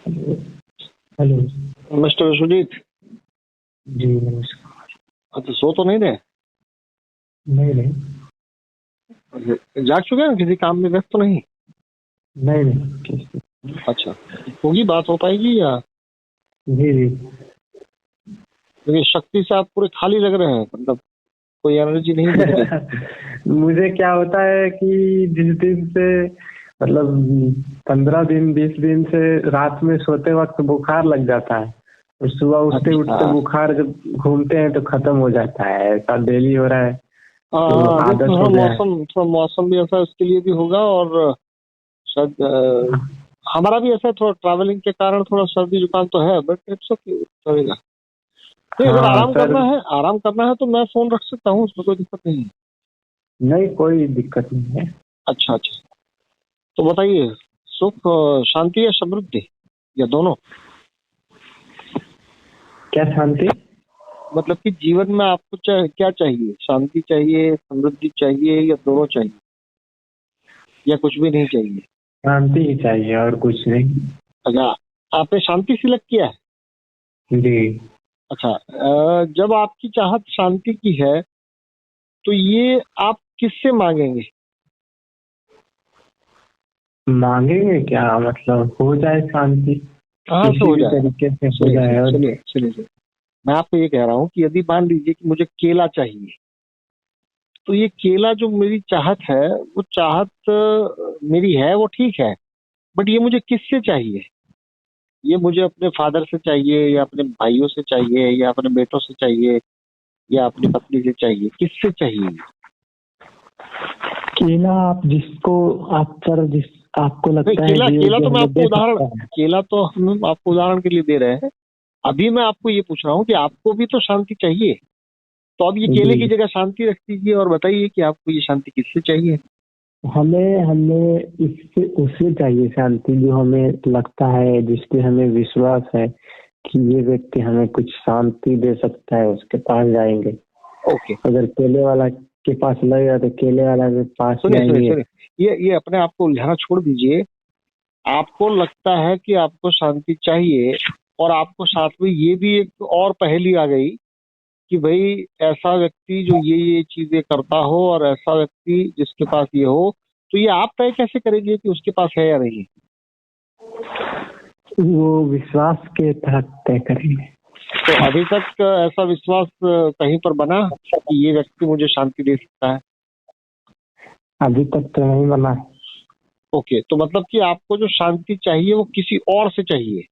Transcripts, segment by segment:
Hello. Mister Sujit. जी नमस्कार। अच्छा, सो तो नहीं रहे? नहीं नहीं। जाग चुके हैं? किसी काम में व्यस्त तो नहीं? नहीं नहीं। अच्छा, होगी बात, हो पाएगी या? जी जी। क्योंकि शक्ति से आप पूरे खाली लग रहे हैं, मतलब कोई एनर्जी नहीं दिख रही। मुझे क्या होता है कि जिस दिन से मतलब 15 दिन 20 दिन से रात में सोते वक्त बुखार लग जाता है और सुबह उठते अच्छा, उठते बुखार जब घूमते हैं तो खत्म हो जाता है। ऐसा डेली हो रहा है तो हाँ, अभी आदत थोड़ा हो गया है। मौसम भी ऐसा उसके लिए भी होगा, और शायद हमारा भी ऐसा है, थोड़ा ट्रैवलिंग के कारण थोड़ा सर्दी जुकाम तो है, बट इट्स ओके, चलेगा। नहीं, अगर हाँ सर। आराम करना है तो मैं फोन रख सकता हूँ, उसमें कोई दिक्कत नहीं है। नहीं कोई दिक्कत नहीं है। अच्छा अच्छा, तो बताइए, सुख शांति या समृद्धि, या दोनों? क्या शांति? मतलब कि जीवन में आपको क्या चाहिए? शांति चाहिए, समृद्धि चाहिए, या दोनों चाहिए, या कुछ भी नहीं चाहिए? शांति ही चाहिए और कुछ नहीं। अच्छा, आपने शांति सिलेक्ट किया है? जी। अच्छा, जब आपकी चाहत शांति की है तो ये आप किससे मांगेंगे? मांगेंगे क्या, मतलब हो जाए शांति, कहाँ से किसी हो भी जाएगा? तरीके से हो सुनिए जाए। सुनिए और सुनिए सुनिए सुनिए। मैं आपको ये कह रहा हूँ कि यदि मान लीजिए कि मुझे केला चाहिए, तो ये केला जो मेरी चाहत है, वो चाहत मेरी है, वो ठीक है, बट ये मुझे किससे चाहिए? ये मुझे अपने फादर से चाहिए, या अपने भाइयों से चाहिए, या अपने बेटों से चाहिए, या अपनी पत्नी से चाहिए? किससे चाहिए? केला आप जिसको आप पर जिस आपको नहीं, लगता है केला कि केला जो तो मैं हमें आपको दे उदाहरण सकता है। केला तो हम आपको उदाहरण के लिए दे रहे हैं। अभी मैं आपको ये पूछ रहा हूँ कि आपको भी तो शांति चाहिए, तो अब ये केले की जी। जगह शांति रख दीजिए और बताइए कि आपको ये शांति किससे चाहिए? हमें हमें इससे उससे चाहिए शांति जो हमें लगता है, जिस पे हमें विश्वास है कि ये व्यक्ति हमें कुछ शांति दे सकता है, उसके पास जाएंगे। ओके, अगर केले वाला के पास लगेगा तो केले वाला के पास सुनिए सुनिए जाएंगे। सुनिए, ये अपने आप को उलझाना छोड़ दीजिए। आपको लगता है कि आपको शांति चाहिए, और आपको साथ में ये भी एक और पहेली आ गई कि भाई ऐसा व्यक्ति जो ये चीजें करता हो, और ऐसा व्यक्ति जिसके पास ये हो, तो ये आप तय कैसे करेंगे कि उसके पास है या नहीं? वो विश्वास के तहत तय करेंगे। तो अभी तक ऐसा विश्वास कहीं पर बना कि ये व्यक्ति मुझे शांति दे सकता है? अभी तक तो नहीं बना। ओके, तो मतलब कि आपको जो शांति चाहिए वो किसी और से चाहिए,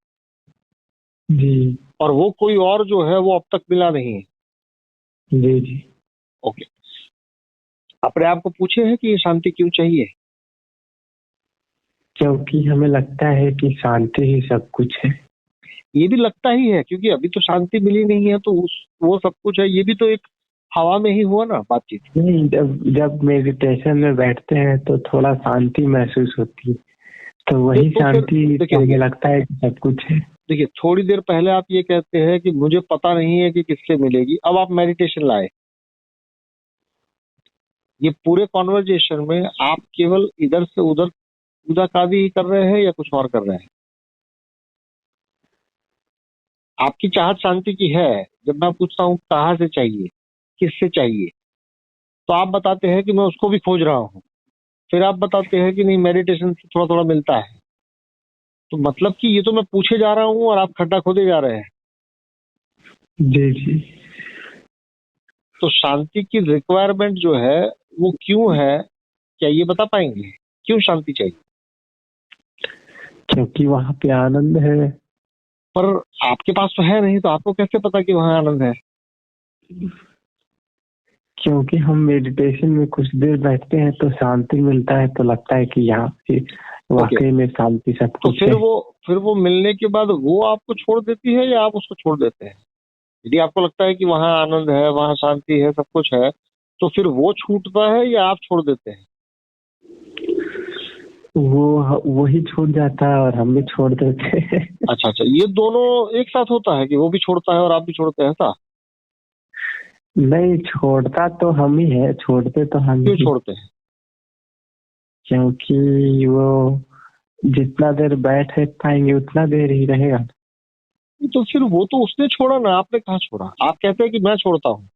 जी और वो कोई और जो है वो अब तक मिला नहीं है। जी जी। ओके, अपने आप को पूछे हैं कि ये शांति क्यों चाहिए? क्योंकि हमें लगता है कि शांति ही सब कुछ है। ये भी लगता ही है, क्योंकि अभी तो शांति मिली नहीं है, तो वो सब कुछ है, ये भी तो एक हवा में ही हुआ ना बातचीत। नहीं, जब जब मेडिटेशन में बैठते हैं तो थोड़ा शांति महसूस होती है, तो वही तो फिर शांति देखिए हमें देखिए लगता है कि सब कुछ है। देखिए, थोड़ी देर पहले आप ये कहते हैं कि मुझे पता नहीं है कि किससे मिलेगी, अब आप मेडिटेशन लाए। ये पूरे कॉन्वर्जेशन में आप केवल इधर से उधर कूदाकादी ही कर रहे हैं, या कुछ और कर रहे हैं? आपकी चाहत शांति की है। जब मैं पूछता हूँ कहाँ से चाहिए, किससे चाहिए, तो आप बताते हैं कि मैं उसको भी खोज रहा हूँ। फिर आप बताते हैं कि नहीं, मेडिटेशन से थोड़ा थोड़ा मिलता है। तो मतलब कि ये तो मैं पूछे जा रहा हूँ और आप खड्डा खोदे जा रहे हैं। जी जी। तो शांति की रिक्वायरमेंट जो है वो क्यों है, क्या ये बता पाएंगे? क्यों शांति चाहिए? क्योंकि वहाँ पे आनंद है। पर आपके पास तो है नहीं, तो आपको कैसे पता कि वहाँ आनंद है? क्योंकि हम मेडिटेशन में कुछ देर बैठते हैं तो शांति मिलता है, तो लगता है कि यहाँ पे ओके, वाकई में शांति सब तो कुछ है। फिर वो मिलने के बाद वो आपको छोड़ देती है, या आप उसको छोड़ देते हैं? यदि आपको लगता है कि वहाँ आनंद है, वहाँ शांति है, सब कुछ है, तो फिर वो छूटता है या आप छोड़ देते हैं? वही छूट जाता है और हम भी छोड़ देते हैं। अच्छा अच्छा, ये दोनों एक साथ होता है कि वो भी छोड़ता है और आप भी छोड़ते हैं, ऐसा? नहीं, छोड़ता तो हम ही है, छोड़ते तो हम क्यों ही। छोड़ते हैं? क्योंकि वो जितना देर बैठ पाएंगे उतना देर ही रहेगा। तो फिर वो तो उसने छोड़ा ना, आपने कहाँ छोड़ा? आप कहते हैं कि मैं छोड़ता हूँ।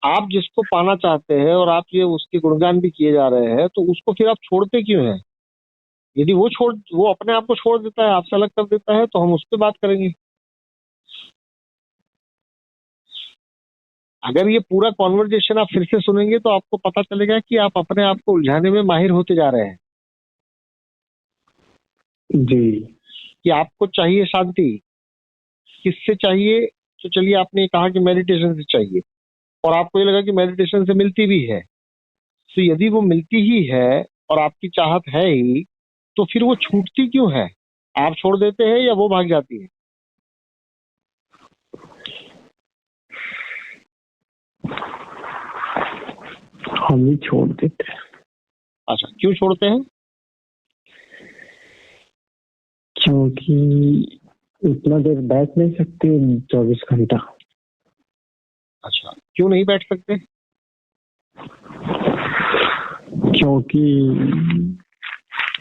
आप जिसको पाना चाहते हैं और आप ये उसके गुणगान भी किए जा रहे हैं, तो उसको फिर आप छोड़ते क्यों हैं? यदि वो अपने आप को छोड़ देता है, आपसे अलग कर देता है, तो हम उस पर बात करेंगे। अगर ये पूरा कॉन्वर्जेशन आप फिर से सुनेंगे तो आपको पता चलेगा कि आप अपने आप को उलझाने में माहिर होते जा रहे हैं। जी। कि आपको चाहिए शांति, किससे चाहिए? तो चलिए, आपने कहा कि मेडिटेशन से चाहिए, और आपको ये लगा कि मेडिटेशन से मिलती भी है। तो यदि वो मिलती ही है और आपकी चाहत है ही, तो फिर वो छूटती क्यों है? आप छोड़ देते हैं या वो भाग जाती है? हम ही छोड़ देते हैं। अच्छा, क्यों छोड़ते हैं? क्योंकि उतना देर बैठ नहीं सकते 24 घंटा। अच्छा, क्यों नहीं बैठ सकते? क्योंकि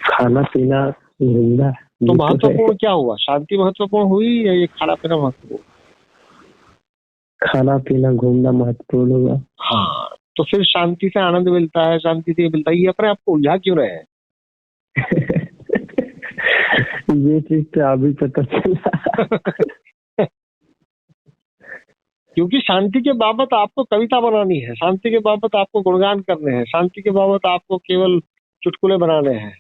खाना पीना जिंदा तो महत्वपूर्ण क्या हुआ? शांति महत्वपूर्ण हुई या ये खाना पीना महत्वपूर्ण? खाना पीना घूमना महत्वपूर्ण होगा। हाँ, तो फिर शांति से आनंद मिलता है, शांति से मिलता है, ये अपने आपको उलझा क्यों रहे हैं? ये चीज तो अभी पता चला। क्योंकि शांति के बाबत आपको कविता बनानी है, शांति के बाबत आपको गुणगान करने हैं, शांति के बाबत आपको केवल चुटकुले बनाने हैं।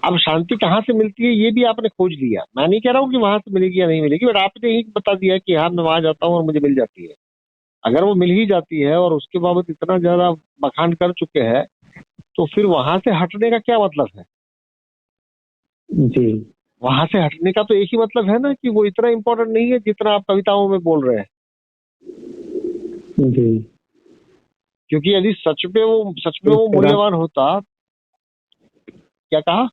अब शांति कहाँ से मिलती है ये भी आपने खोज लिया। मैं नहीं कह रहा हूँ कि वहां से मिलेगी या नहीं मिलेगी, बट आपने ही बता दिया कि हाँ, मैं वहां जाता हूँ और मुझे मिल जाती है। अगर वो मिल ही जाती है और उसके बाबत इतना ज्यादा बखान कर चुके हैं, तो फिर वहां से हटने का क्या मतलब है? जी। वहां से हटने का तो एक ही मतलब है ना, कि वो इतना इम्पोर्टेंट नहीं है जितना आप कविताओं में बोल रहे हैं। जी। क्योंकि यदि सच में वो एक मूल्यवान होता। क्या कहा?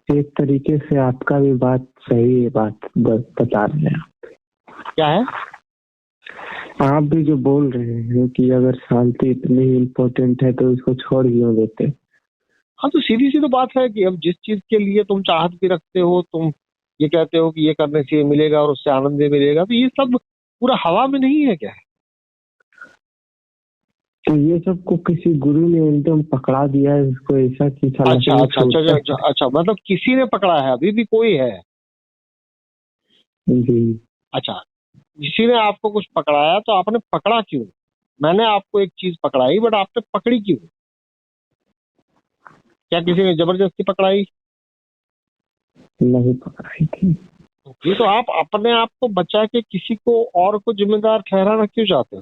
एक तरीके से आपका भी बात सही है, बात बता रहे हैं। क्या है? आप भी जो बोल रहे हैं कि अगर शांति इतनी इम्पोर्टेंट है तो उसको छोड़ क्यों देते। हाँ, तो सीधी सी तो बात है कि अब जिस चीज के लिए तुम चाहत भी रखते हो, तुम ये कहते हो कि ये करने से ये मिलेगा और उससे आनंद भी मिलेगा, तो ये सब पूरा हवा में नहीं है क्या? तो ये सबको किसी गुरु ने एकदम पकड़ा दिया है, इसको ऐसा कि साला अच्छा नहीं अच्छा अच्छा छूटता। अच्छा अच्छा अच्छा, मतलब किसी ने पकड़ा है, अभी भी कोई है? जी। अच्छा, किसी ने आपको कुछ पकड़ाया, तो आपने पकड़ा क्यों? मैंने आपको एक चीज पकड़ाई, बट आपने पकड़ी क्यों? क्या किसी ने जबरदस्ती पकड़ाई? नहीं पकड़ाई थी। जी, तो आप अपने आप को बचा के किसी को और को जिम्मेदार ठहराना क्यों चाहते हो?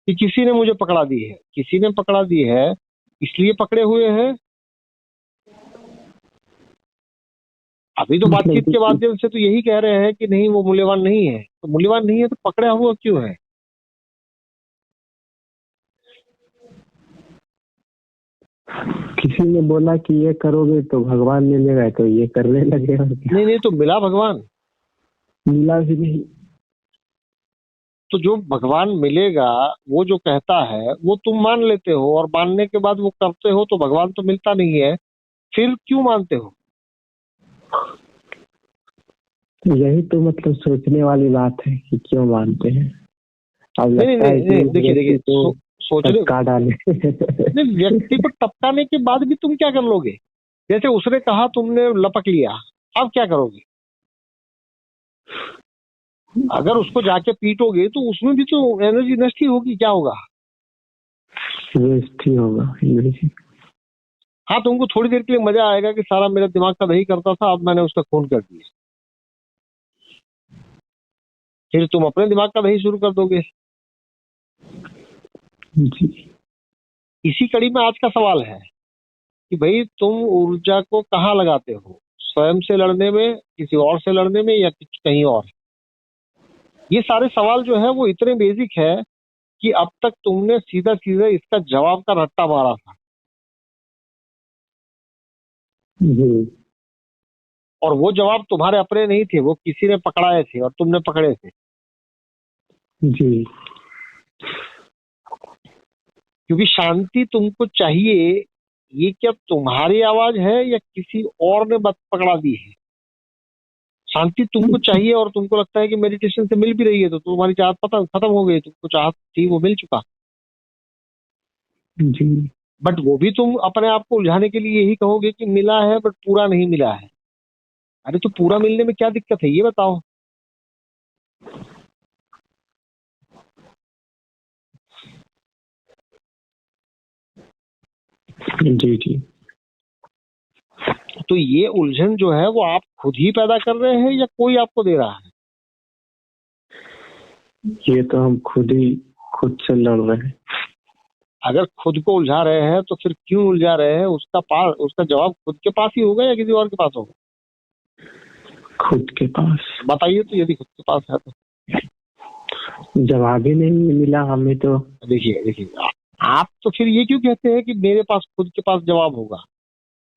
कि किसी ने मुझे पकड़ा दी है, किसी ने पकड़ा दी है इसलिए पकड़े हुए हैं। अभी तो बातचीत के मतलब माध्यम से तो यही कह रहे हैं कि नहीं, वो मूल्यवान नहीं है। तो मूल्यवान नहीं है तो पकड़ा हुआ क्यों है? किसी ने बोला कि ये करोगे तो भगवान मिलेगा, तो ये करने लगे और क्या। नहीं नहीं, तो मिला भगवान। मिला भी नहीं। तो जो भगवान मिलेगा, वो जो कहता है वो तुम मान लेते हो, और मानने के बाद वो करते हो, तो भगवान तो मिलता नहीं है। फिर क्यों मानते हो? यही तो मतलब सोचने वाली बात है कि क्यों मानते हैं। अब नहीं नहीं लगता है नहीं, कि नहीं उस देखिए देखिए, व्यक्ति को सोचने। टपका डाले। नहीं, व्यक्ति को टपकाने के बाद भी तुम क्या कर लोगे? जैसे उसने कहा, तुमने लपक लिया, अब क्या करोगे? अगर उसको जाके पीटोगे तो उसमें भी तो एनर्जी नष्ट ही होगी, क्या होगा? वेस्ट ही होगा ये। हाँ, तुमको थोड़ी देर के लिए मजा आएगा कि सारा मेरा दिमाग का दही करता था, अब मैंने उसका खून कर दिया। फिर तुम अपने दिमाग का दही शुरू कर दोगे। जी। इसी कड़ी में आज का सवाल है कि भाई, तुम ऊर्जा को कहाँ लगाते हो? स्वयं से लड़ने में, किसी और से लड़ने में, या कहीं और? ये सारे सवाल जो है वो इतने बेसिक है कि अब तक तुमने सीधा सीधा इसका जवाब का रट्टा मारा था। जी। और वो जवाब तुम्हारे अपने नहीं थे, वो किसी ने पकड़ाए थे और तुमने पकड़े थे। जी। क्योंकि शांति तुमको चाहिए ये क्या तुम्हारी आवाज है या किसी और ने बात पकड़ा दी है? शांति तुमको चाहिए और तुमको लगता है कि मेडिटेशन से मिल भी रही है, तो तुम्हारी चाहत पता खत्म हो गई, तुमको चाहत थी वो मिल चुका। जी। बट वो भी तुम अपने आप को उलझाने के लिए यही कहोगे कि मिला है बट पूरा नहीं मिला है। अरे तो पूरा मिलने में क्या दिक्कत है ये बताओ। जी। जी। तो ये उलझन जो है वो आप खुद ही पैदा कर रहे हैं या कोई आपको दे रहा है? ये तो हम खुद से लड़ रहे हैं। अगर खुद को उलझा रहे हैं तो फिर क्यों उलझा रहे हैं, उसका जवाब खुद के पास ही होगा या किसी और के पास होगा? खुद के पास। बताइए, तो यदि खुद के पास है तो जवाब ही नहीं मिला हमें तो। देखिए देखिए आप तो फिर ये क्यों कहते हैं कि मेरे पास खुद के पास जवाब होगा?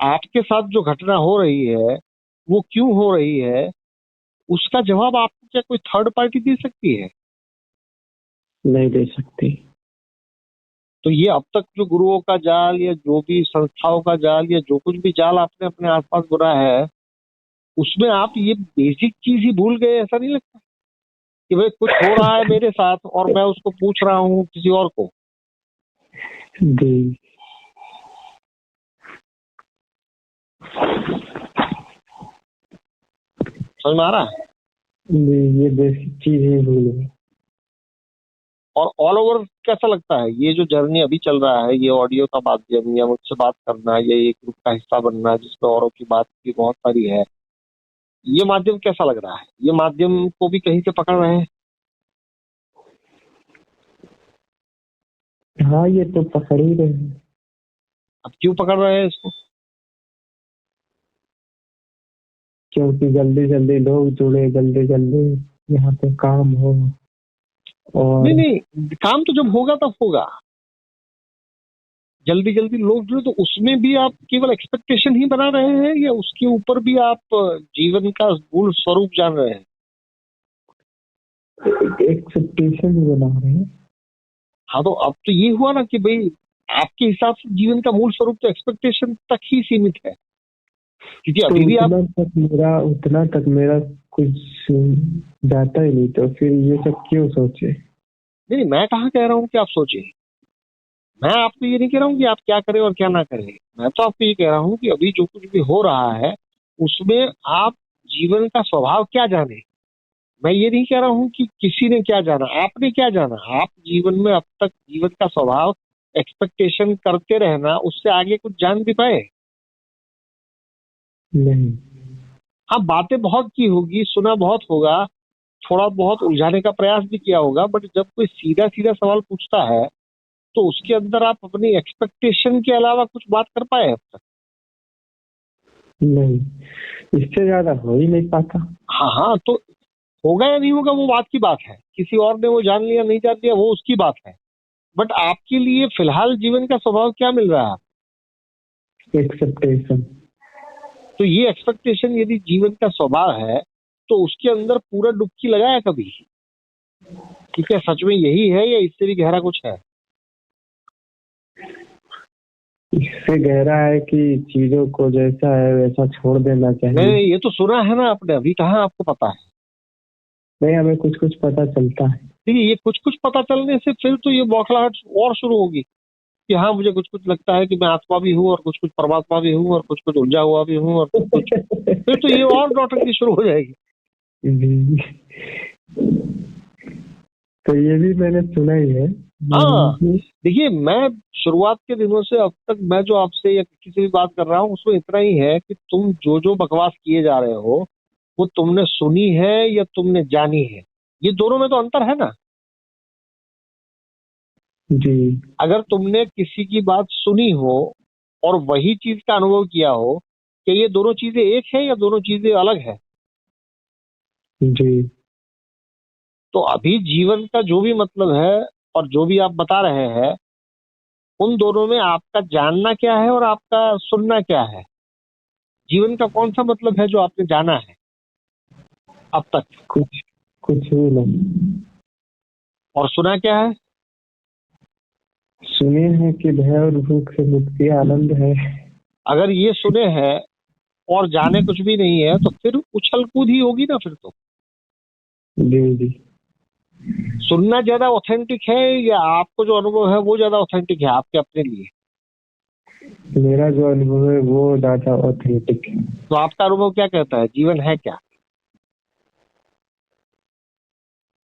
आपके साथ जो घटना हो रही है वो क्यों हो रही है, उसका जवाब आपको क्या कोई थर्ड पार्टी दे सकती है? नहीं दे सकती। तो ये अब तक जो गुरुओं का जाल या जो भी संस्थाओं का जाल या जो कुछ भी जाल आपने अपने आसपास बुना है, उसमें आप ये बेसिक चीज ही भूल गए, ऐसा नहीं लगता कि भाई कुछ हो रहा है मेरे साथ और मैं उसको पूछ रहा हूँ किसी और को? जी। समझ में आ रहा है? जी, ये बेसिक चीज ही भूल गए। और ऑल ओवर कैसा लगता है ये जो जर्नी अभी चल रहा है, ये ऑडियो का माध्यम या मुझसे बात करना या एक ग्रुप का हिस्सा बनना जिसमें औरों की बात भी बहुत सारी है, ये माध्यम कैसा लग रहा है? ये माध्यम को भी कहीं से पकड़ रहे हैं? हाँ, ये तो पकड़ ही रहे हैं। अब क्यों पकड़ रहे हैं इसको? क्योंकि जल्दी जल्दी लोग जुड़े, जल्दी जल्दी यहाँ पे काम हो। नहीं और नहीं, काम तो जब होगा तब होगा। जल्दी जल्दी लोग जुड़े तो उसमें भी आप केवल एक्सपेक्टेशन ही बना रहे हैं या उसके ऊपर भी आप जीवन का मूल स्वरूप जान रहे हैं? एक्सपेक्टेशन ही बना रहे हैं। हाँ, तो अब तो ये हुआ ना कि भाई आपके हिसाब से जीवन का मूल स्वरूप तो एक्सपेक्टेशन तक ही सीमित है, क्योंकि तो अभी भी आप उतना तक मेरा कुछ जाता ही नहीं, तो फिर ये सब क्यों सोचे। नहीं, मैं कहाँ कह रहा हूँ कि आप सोचिए। मैं आपको ये नहीं कह रहा हूँ कि आप क्या करें और क्या ना करें। मैं तो आपको ये कह रहा हूँ कि अभी जो कुछ भी हो रहा है उसमें आप जीवन का स्वभाव क्या जाने। मैं ये नहीं कह रहा हूँ कि किसी ने क्या जाना, आपने क्या जाना। आप जीवन में अब तक जीवन का स्वभाव एक्सपेक्टेशन करते रहना, उससे आगे कुछ जान भी पाए? नहीं। हाँ, बातें बहुत की होगी, सुना बहुत होगा, थोड़ा बहुत उलझाने का प्रयास भी किया होगा, बट जब कोई सीधा सीधा सवाल पूछता है तो उसके अंदर आप अपनी एक्सपेक्टेशन के अलावा कुछ बात कर पाए अब तक? नहीं, इससे ज्यादा हो ही नहीं पाता। हाँ हाँ, तो होगा या नहीं होगा वो बात की बात है, किसी और ने वो जान लिया नहीं जान लिया वो उसकी बात है। बट आपके लिए फिलहाल जीवन का स्वभाव क्या मिल रहा है? एक्सेप्टेशन। तो ये एक्सपेक्टेशन यदि जीवन का स्वभाव है तो उसके अंदर पूरा डुबकी लगाया कभी कि क्या सच में यही है या इससे भी गहरा कुछ है? इससे गहरा है कि चीजों को जैसा है वैसा छोड़ देना नहीं चाहिए। नहीं, ये तो सुना है ना आपने, अभी कहाँ आपको पता है? नहीं, हमें कुछ कुछ पता चलता है। देखिए, ये कुछ कुछ पता चलने से फिर तो ये बौखलाहट और शुरू होगी कि हाँ मुझे कुछ कुछ लगता है कि मैं आत्मा भी हूँ और कुछ कुछ परमात्मा भी हूँ और कुछ कुछ उलझा हुआ भी हूँ और कुछ कुछ, फिर तो ये और नौटंकी शुरू हो जाएगी। जी। तो ये भी मैंने सुना ही है। हाँ, देखिए मैं शुरुआत के दिनों से अब तक मैं जो आपसे या किसी से भी बात कर रहा हूँ उसमें इतना ही है कि तुम जो जो बकवास किए जा रहे हो वो तुमने सुनी है या तुमने जानी है, ये दोनों में तो अंतर है ना। जी। अगर तुमने किसी की बात सुनी हो और वही चीज का अनुभव किया हो, क्या ये दोनों चीजें एक है या दोनों चीजें अलग है? जी। तो अभी जीवन का जो भी मतलब है और जो भी आप बता रहे हैं, उन दोनों में आपका जानना क्या है और आपका सुनना क्या है? जीवन का कौन सा मतलब है जो आपने जाना है अब तक, कुछ कुछ भी नहीं। और सुना क्या है? सुने हैं कि भय और भूख से मुक्ति आनंद है। अगर ये सुने हैं और जाने कुछ भी नहीं है तो फिर उछल कूद ही होगी ना। फिर तो जी जी। सुनना ज्यादा ऑथेंटिक है या आपको जो अनुभव है वो ज्यादा ऑथेंटिक है आपके अपने लिए? मेरा जो अनुभव है वो ज्यादा ऑथेंटिक है। तो आपका अनुभव क्या कहता है, जीवन है क्या?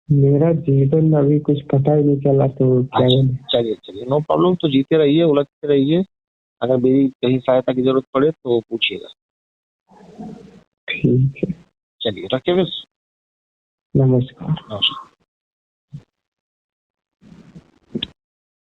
मेरा जीवन अभी कुछ पता ही नहीं चला तो क्या अच्छा, बोले। चलिए चलिए, नो प्रॉब्लम। तो जीते रहिए, उलझते रहिए। अगर मेरी कहीं सहायता की जरूरत पड़े तो पूछिएगा। ठीक है। चलिए, रखिए फिर। नमस्कार। नमस्कार।